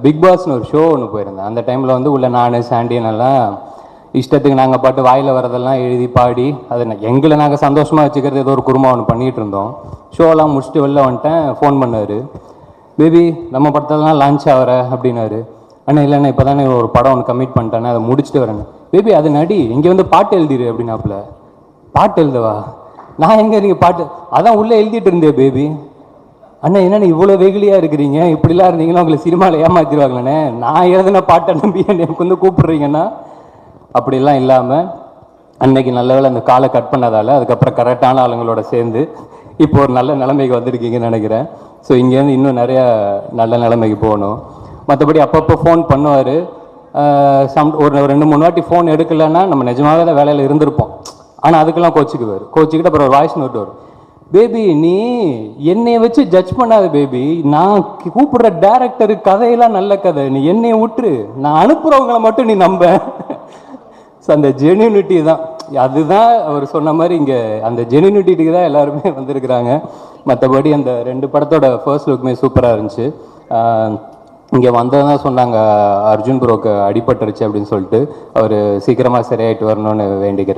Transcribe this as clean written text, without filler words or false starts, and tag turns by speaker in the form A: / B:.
A: Big பாஸ்னு ஒரு show ஒன்று போயிருந்தேன். அந்த டைமில் வந்து உள்ள நான் சாண்டியனெல்லாம் இஷ்டத்துக்கு நாங்கள் பாட்டு வாயில் வரதெல்லாம் எழுதி பாடி அதை எங்களை நாங்கள் சந்தோஷமாக வச்சுக்கிறது ஏதோ ஒரு குருமா ஒன்று பண்ணிகிட்டு இருந்தோம். ஷோலாம் முடிச்சுட்டு வெளில வந்துட்டேன். ஃபோன் பண்ணார், பேபி நம்ம படத்தெல்லாம் லான்ச் ஆகிற அப்படின்னாரு. அண்ணா இல்லைண்ணா இப்போ தானே ஒரு படம் ஒன்று கமிட் பண்ணிட்டேன்னா அதை முடிச்சுட்டு வரேன். பேபி அது நடி, இங்கே வந்து பாட்டு எழுதிரு அப்படின்னாப்புல. பாட்டு எழுதவா? நான் எங்கே நீங்கள் பாட்டு அதான் உள்ளே எழுதிட்டு இருந்தேன் பேபி. அண்ணா என்னண்ணே இவ்வளோ வெகுலியாக இருக்கிறீங்க, இப்படிலாம் இருந்தீங்கன்னா உங்களை சினிமாவில் ஏமாற்றிடுவாங்களே, நான் எழுதின பாட்டை நம்பி எனக்கு வந்து கூப்பிடுறீங்கன்னா. அப்படிலாம் இல்லாமல் அன்னைக்கு நல்ல வேலை அந்த காலை கட் பண்ணதால் அதுக்கப்புறம் கரெக்டான ஆளுங்களோட சேர்ந்து இப்போ ஒரு நல்ல நிலைமைக்கு வந்திருக்கீங்கன்னு நினைக்கிறேன். ஸோ இங்கேருந்து இன்னும் நிறையா நல்ல நிலைமைக்கு போகணும். மற்றபடி அப்பப்போ ஃபோன் பண்ணுவார். ஒரு 2-3 வாட்டி ஃபோன் எடுக்கலைன்னா நம்ம நிஜமாகவே தான் வேலையில் இருந்திருப்போம். ஆனால் அதுக்கெல்லாம் கோச்சிக்கிட்டு அப்புறம் ஒரு வாய்ஸ் நோட் வரும், பேபி நீ என்னைய வச்சு ஜட்ஜ் பண்ணாத பேபி, நான் கூப்பிடுற டேரக்டரு கதையெல்லாம் நல்ல கதை, நீ என்னைய விட்டுரு, நான் அனுப்புகிறவங்களை மட்டும் நீ நம்ப. ஸோ அந்த ஜென்யூனிட்டி தான், அதுதான் அவர் சொன்ன மாதிரி இங்கே அந்த ஜென்யூனிட்டிக்கு தான் எல்லாருமே வந்திருக்கிறாங்க. மற்றபடி அந்த 2 படத்தோட ஃபர்ஸ்ட் லுக்குமே சூப்பராக இருந்துச்சு. இங்கே வந்ததான் சொன்னாங்க, அர்ஜுன் ப்ரோக்கு அடிபட்டுருச்சு அப்படின்னு சொல்லிட்டு. அவர் சீக்கிரமாக சரியாயிட்டு வரணும்னு வேண்டிக்கிறேன்.